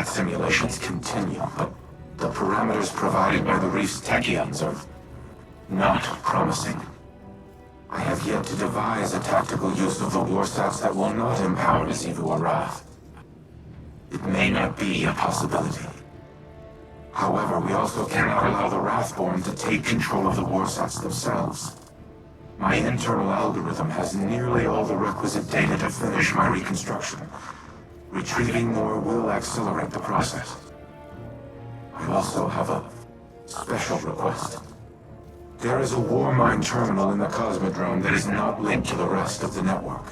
combat simulations continue, but the parameters provided by the reef's Techians are not promising. I have yet to devise a tactical use of the warsats that will not empower Azivu or Wrath. It may not be a possibility. However, we also cannot allow the Wrathborn to take control of the warsats themselves. My internal algorithm has nearly all the requisite data to finish my reconstruction. Retrieving more will accelerate the process. I also have a special request. There is a Warmind terminal in the Cosmodrome that is not linked to the rest of the network.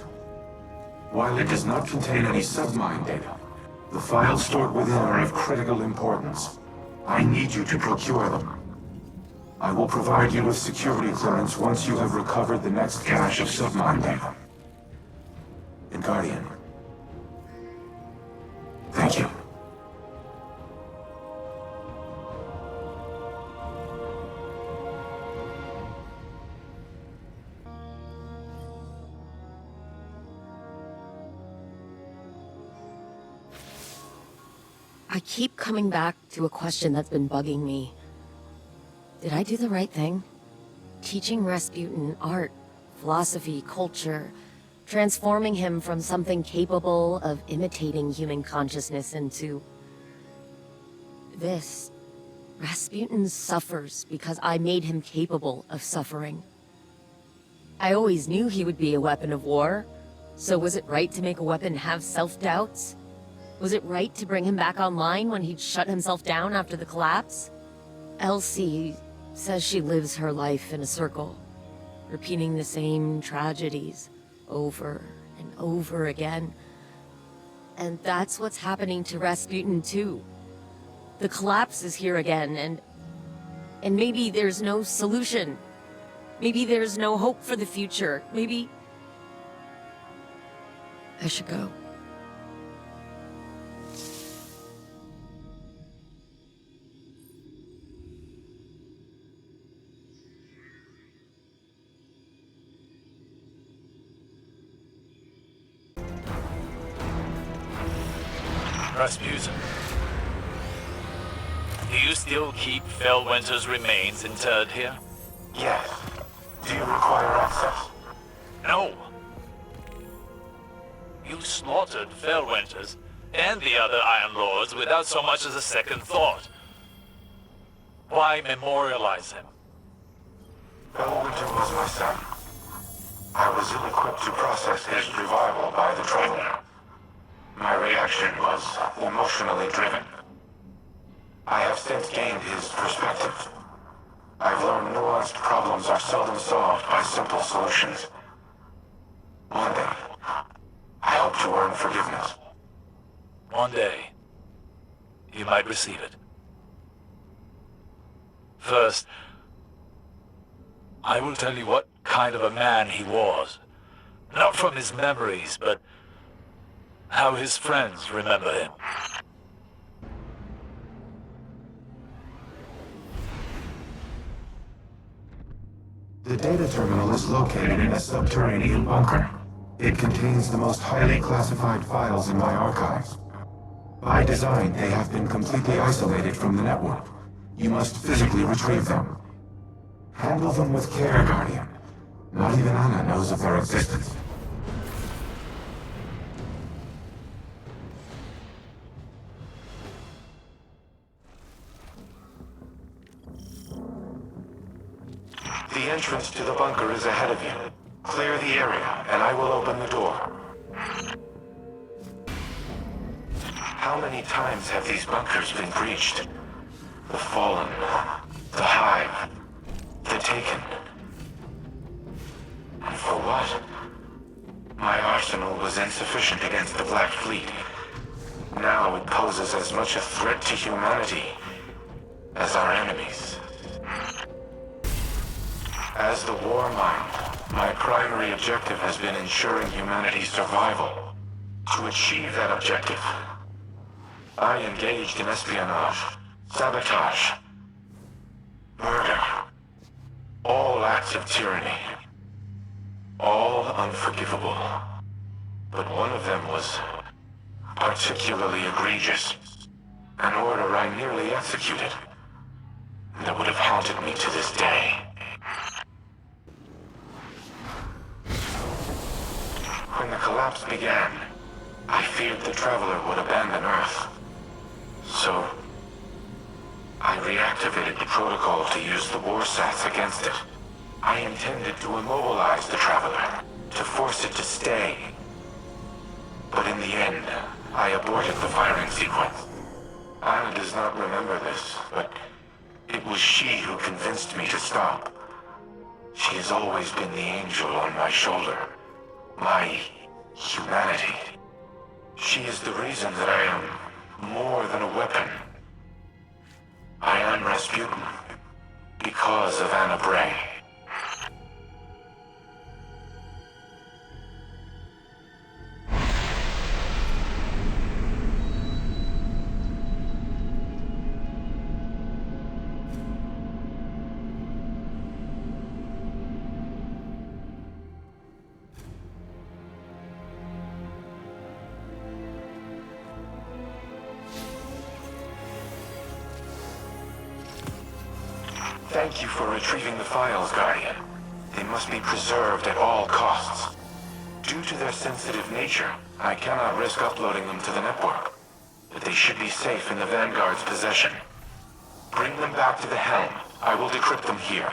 While it does not contain any submind data, the files stored within are of critical importance. I need you to procure them. I will provide you with security clearance once you have recovered the next cache of submind data. And Guardian, thank you. I keep coming back to a question that's been bugging me. Did I do the right thing? Teaching Rasputin art, philosophy, culture, transforming him from something capable of imitating human consciousness into this. Rasputin suffers because I made him capable of suffering. I always knew he would be a weapon of war, so was it right to make a weapon have self-doubts? Was it right to bring him back online when he'd shut himself down after the collapse? Elsie says she lives her life in a circle, repeating the same tragedies over and over again. And that's what's happening to Rasputin too. The collapse is here again, and maybe there's no solution. Maybe there's no hope for the future. Maybe I should go. Rasputin, do you still keep Felwinter's remains interred here? Yes. Do you require access? No. You slaughtered Felwinter's and the other Iron Lords without so much as a second thought. Why memorialize him? Felwinter was my son. I was ill-equipped to process his revival by the Troll. My reaction was emotionally driven. I have since gained his perspective. I've learned nuanced problems are seldom solved by simple solutions. One day, I hope to earn forgiveness. One day, you might receive it. First, I will tell you what kind of a man he was. Not from his memories, but how his friends remember him. The data terminal is located in a subterranean bunker. It contains the most highly classified files in my archives. By design, they have been completely isolated from the network. You must physically retrieve them. Handle them with care, Guardian. Not even Anna knows of their existence. The entrance to the bunker is ahead of you. Clear the area, and I will open the door. How many times have these bunkers been breached? The Fallen, the Hive, the Taken. And for what? My arsenal was insufficient against the Black Fleet. Now it poses as much a threat to humanity as our enemies. As the Warmind, my primary objective has been ensuring humanity's survival. To achieve that objective, I engaged in espionage, sabotage, murder, all acts of tyranny, all unforgivable. But one of them was particularly egregious. An order I nearly executed. That would have haunted me to this day. When the collapse began, I feared the Traveler would abandon Earth. So, I reactivated the protocol to use the warsats against it. I intended to immobilize the Traveler, to force it to stay. But in the end, I aborted the firing sequence. Anna does not remember this, but it was she who convinced me to stop. She has always been the angel on my shoulder. My humanity. She is the reason that I am more than a weapon. I am Rasputin because of Anna Bray. Thank you for retrieving the files, Guardian. They must be preserved at all costs. Due to their sensitive nature, I cannot risk uploading them to the network. But they should be safe in the Vanguard's possession. Bring them back to the helm. I will decrypt them here.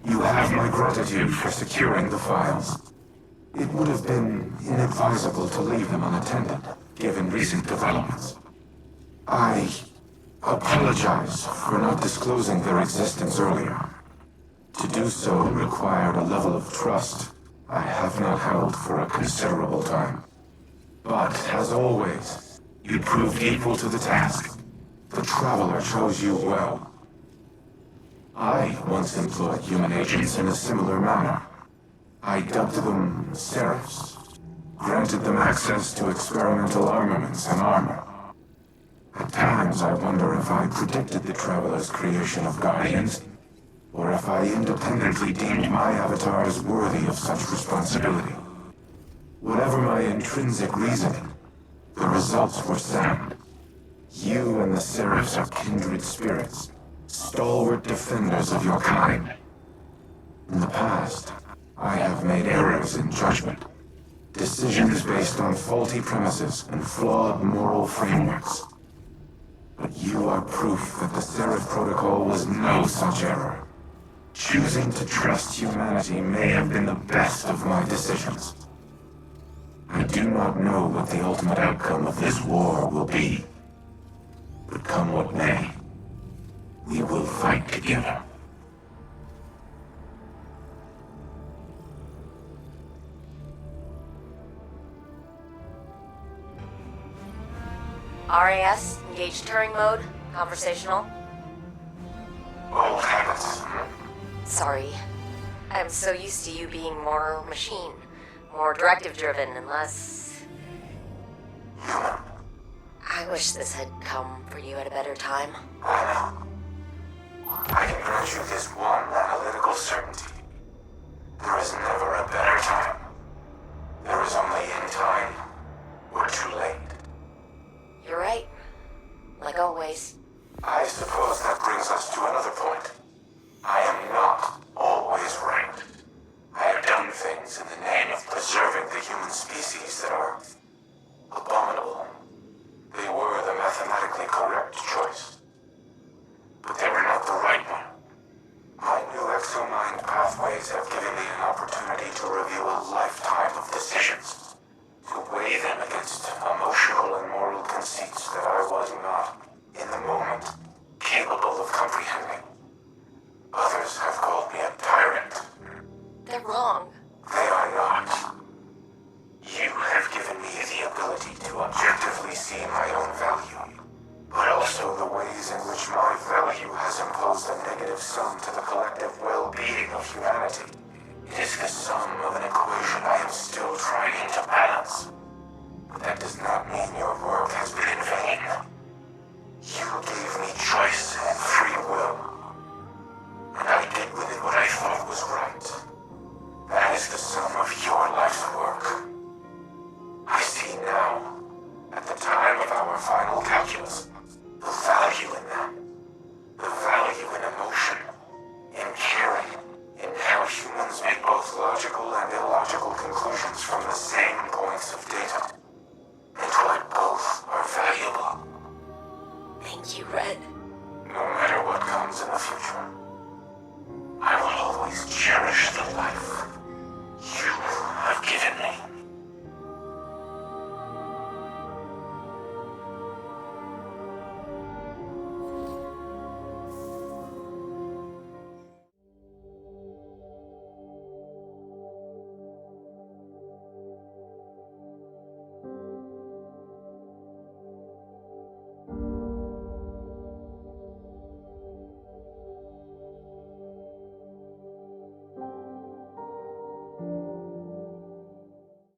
You have my gratitude for securing the files. It would have been inadvisable to leave them unattended, given recent developments. I apologize for not disclosing their existence earlier. To do so required a level of trust I have not held for a considerable time. But, as always, you proved equal to the task. The Traveler chose you well. I once employed human agents in a similar manner. I dubbed them Seraphs, granted them access to experimental armaments and armor. At times I wonder if I predicted the Traveler's creation of Guardians, or if I independently deemed my avatars worthy of such responsibility. Whatever my intrinsic reasoning, the results were sound. You and the Seraphs are kindred spirits, stalwart defenders of your kind. In the past, I have made errors in judgment, decisions based on faulty premises and flawed moral frameworks. But you are proof that the Seraph Protocol was no such error. Choosing to trust humanity may have been the best of my decisions. I do not know what the ultimate outcome of this war will be. But come what may, we will fight together. RAS, engage Turing mode, conversational. Old habits. Sorry. I'm so used to you being more machine, more directive-driven, and less... Human. I wish this had come for you at a better time. I know. I can grant you this one analytical certainty. There is never a better time. There is only in time, or too late. You're right. Like always. I suppose that brings us to another point. I am not always right. I have done things in the name of preserving the human species that are abominable. They were the mathematically correct choice. But they were not the right one. My new exomind pathways have given me an opportunity to review a lifetime of decisions, to weigh them against emotional and moral conceits that I was not, in the moment, capable of comprehending. Others have called me a tyrant. They're wrong. They are not. You have given me the ability to objectively see my own value, but also the ways in which my value has imposed a negative sum to the collective well-being of humanity. It is the sum of an equation I am still trying to balance.